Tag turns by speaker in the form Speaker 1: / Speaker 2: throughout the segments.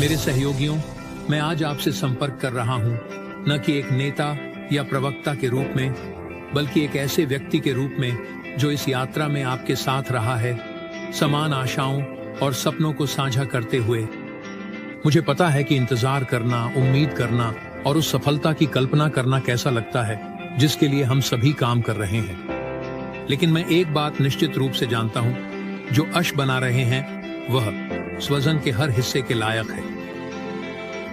Speaker 1: मेरे सहयोगियों, मैं आज आपसे संपर्क कर रहा हूं, न कि एक नेता या प्रवक्ता के रूप में, बल्कि एक ऐसे व्यक्ति के रूप में जो इस यात्रा में आपके साथ रहा है, समान आशाओं और सपनों को साझा करते हुए। मुझे पता है कि इंतजार करना, उम्मीद करना और उस सफलता की कल्पना करना कैसा लगता है जिसके लिए हम सभी काम कर रहे हैं। लेकिन मैं एक बात निश्चित रूप से जानता हूं, जो यश बना रहे हैं वह स्वजन के हर हिस्से के लायक है।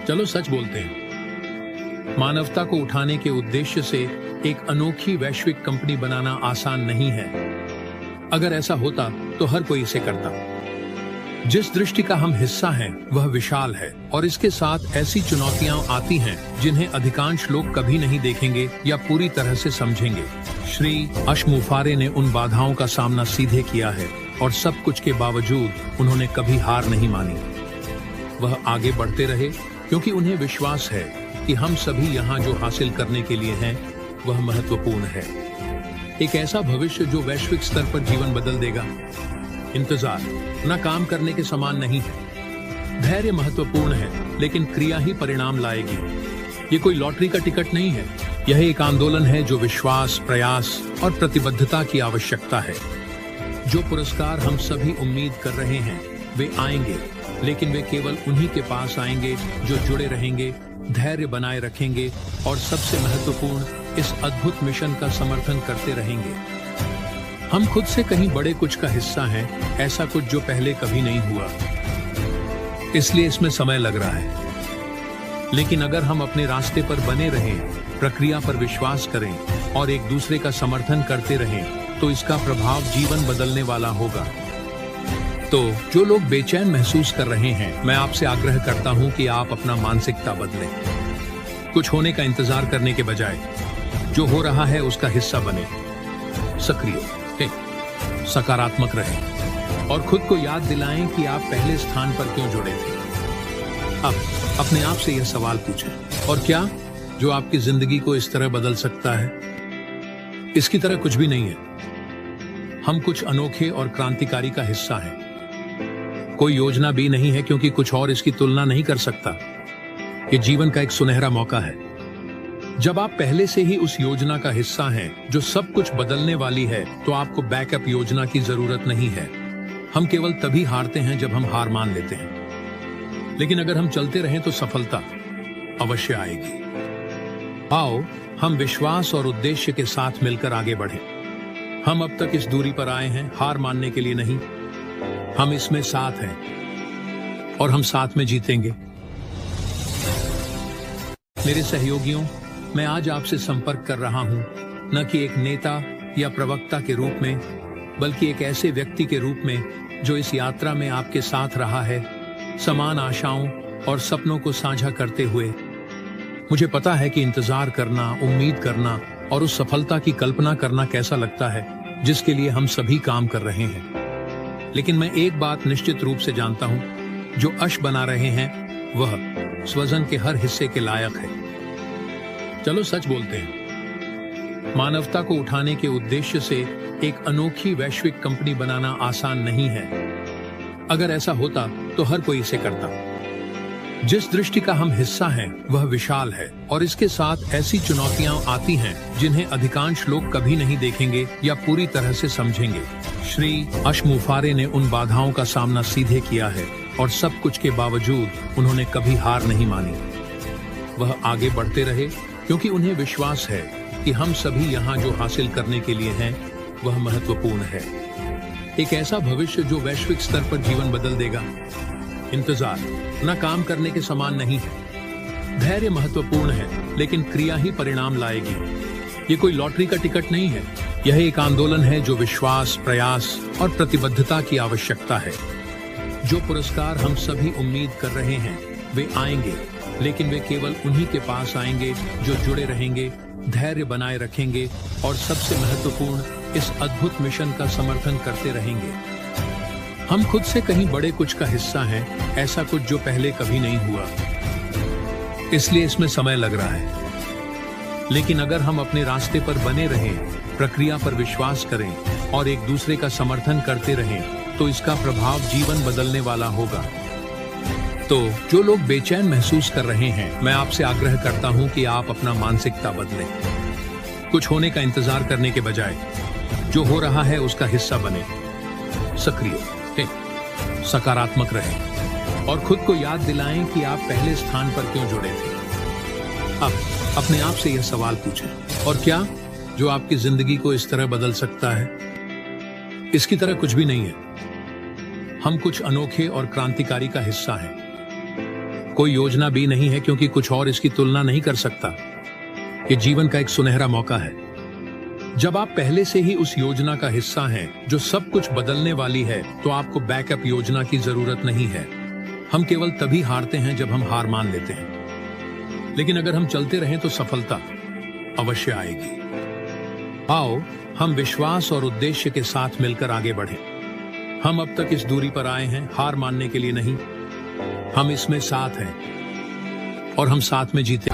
Speaker 1: चलो सच बोलते हैं, मानवता को उठाने के उद्देश्य से एक अनोखी वैश्विक कंपनी बनाना आसान नहीं है। अगर ऐसा होता तो हर कोई इसे करता। जिस दृष्टि का हम हिस्सा हैं वह विशाल है और इसके साथ ऐसी चुनौतियां आती हैं जिन्हें अधिकांश लोग कभी नहीं देखेंगे या पूरी तरह से समझेंगे। श्री यश मुफारे ने उन बाधाओं का सामना सीधे किया है और सब कुछ के बावजूद उन्होंने कभी हार नहीं मानी। वह आगे बढ़ते रहे क्योंकि उन्हें विश्वास है कि हम सभी यहाँ जो हासिल करने के लिए हैं वह महत्वपूर्ण है। एक ऐसा भविष्य जो वैश्विक स्तर पर जीवन बदल देगा। इंतजार न काम करने के समान नहीं है। धैर्य महत्वपूर्ण है, लेकिन क्रिया ही परिणाम लाएगी। ये कोई लॉटरी का टिकट नहीं है, यह एक आंदोलन है जो विश्वास, प्रयास और प्रतिबद्धता की आवश्यकता है। जो पुरस्कार हम सभी उम्मीद कर रहे हैं वे आएंगे, लेकिन वे केवल उन्हीं के पास आएंगे जो जुड़े रहेंगे, धैर्य बनाए रखेंगे और सबसे महत्वपूर्ण, इस अद्भुत मिशन का समर्थन करते रहेंगे। हम खुद से कहीं बड़े कुछ का हिस्सा हैं, ऐसा कुछ जो पहले कभी नहीं हुआ, इसलिए इसमें समय लग रहा है। लेकिन अगर हम अपने रास्ते पर बने रहें, प्रक्रिया पर विश्वास करें और एक दूसरे का समर्थन करते रहें, तो इसका प्रभाव जीवन बदलने वाला होगा। तो जो लोग बेचैन महसूस कर रहे हैं, मैं आपसे आग्रह करता हूं कि आप अपना मानसिकता बदलें। कुछ होने का इंतजार करने के बजाय जो हो रहा है उसका हिस्सा बने। सक्रिय, सकारात्मक रहें और खुद को याद दिलाएं कि आप पहले स्थान पर क्यों जुड़े थे। अब अपने आप से यह सवाल पूछें, और क्या जो आपकी जिंदगी को इस तरह बदल सकता है? इसकी तरह कुछ भी नहीं है। हम कुछ अनोखे और क्रांतिकारी का हिस्सा हैं। कोई योजना भी नहीं है, क्योंकि कुछ और इसकी तुलना नहीं कर सकता। ये जीवन का एक सुनहरा मौका है। जब आप पहले से ही उस योजना का हिस्सा हैं जो सब कुछ बदलने वाली है, तो आपको बैकअप योजना की जरूरत नहीं है। हम केवल तभी हारते हैं जब हम हार मान लेते हैं। लेकिन अगर हम चलते रहें तो सफलता अवश्य आएगी। आओ हम विश्वास और उद्देश्य के साथ मिलकर आगे बढ़ें। हम अब तक इस दूरी पर आए हैं हार मानने के लिए नहीं। हम इसमें साथ हैं और हम साथ में जीतेंगे। मेरे सहयोगियों, मैं आज आपसे संपर्क कर रहा हूं, न कि एक नेता या प्रवक्ता के रूप में, बल्कि एक ऐसे व्यक्ति के रूप में जो इस यात्रा में आपके साथ रहा है, समान आशाओं और सपनों को साझा करते हुए। मुझे पता है कि इंतजार करना, उम्मीद करना और उस सफलता की कल्पना करना कैसा लगता है जिसके लिए हम सभी काम कर रहे हैं। लेकिन मैं एक बात निश्चित रूप से जानता हूं, जो यश बना रहे हैं वह स्वजन के हर हिस्से के लायक है। चलो सच बोलते हैं, मानवता को उठाने के उद्देश्य से एक अनोखी वैश्विक कंपनी बनाना आसान नहीं है। अगर ऐसा होता तो हर कोई इसे करता। जिस दृष्टि का हम हिस्सा हैं वह विशाल है और इसके साथ ऐसी चुनौतियां आती हैं जिन्हें अधिकांश लोग कभी नहीं देखेंगे या पूरी तरह से समझेंगे। श्री यश मुफारे ने उन बाधाओं का सामना सीधे किया है और सब कुछ के बावजूद उन्होंने कभी हार नहीं मानी। वह आगे बढ़ते रहे क्योंकि उन्हें विश्वास है कि हम सभी यहाँ जो हासिल करने के लिए हैं वह महत्वपूर्ण है। एक ऐसा भविष्य जो वैश्विक स्तर पर जीवन बदल देगा। इंतजार न काम करने के समान नहीं है। धैर्य महत्वपूर्ण है, लेकिन क्रिया ही परिणाम लाएगी। ये कोई लॉटरी का टिकट नहीं है, यह एक आंदोलन है जो विश्वास, प्रयास और प्रतिबद्धता की आवश्यकता है। जो पुरस्कार हम सभी उम्मीद कर रहे हैं वे आएंगे, लेकिन वे केवल उन्हीं के पास आएंगे जो जुड़े रहेंगे, धैर्य बनाए रखेंगे और सबसे महत्वपूर्ण, इस अद्भुत मिशन का समर्थन करते रहेंगे। हम खुद से कहीं बड़े कुछ का हिस्सा हैं, ऐसा कुछ जो पहले कभी नहीं हुआ, इसलिए इसमें समय लग रहा है। लेकिन अगर हम अपने रास्ते पर बने रहें, प्रक्रिया पर विश्वास करें और एक दूसरे का समर्थन करते रहें, तो इसका प्रभाव जीवन बदलने वाला होगा। तो जो लोग बेचैन महसूस कर रहे हैं, मैं आपसे आग्रह करता हूं कि आप अपना मानसिकता बदलें। कुछ होने का इंतजार करने के बजाय जो हो रहा है उसका हिस्सा बने। सक्रिय, सकारात्मक रहें और खुद को याद दिलाएं कि आप पहले स्थान पर क्यों जुड़े थे। अब अपने आप से यह सवाल पूछें, और क्या जो आपकी जिंदगी को इस तरह बदल सकता है? इसकी तरह कुछ भी नहीं है। हम कुछ अनोखे और क्रांतिकारी का हिस्सा हैं। कोई योजना भी नहीं है, क्योंकि कुछ और इसकी तुलना नहीं कर सकता। ये जीवन का एक सुनहरा मौका है। जब आप पहले से ही उस योजना का हिस्सा हैं जो सब कुछ बदलने वाली है, तो आपको बैकअप योजना की जरूरत नहीं है। हम केवल तभी हारते हैं जब हम हार मान लेते हैं, लेकिन अगर हम चलते रहें तो सफलता अवश्य आएगी। आओ हम विश्वास और उद्देश्य के साथ मिलकर आगे बढ़ें। हम अब तक इस दूरी पर आए हैं हार मानने के लिए नहीं। हम इसमें साथ हैं और हम साथ में जीते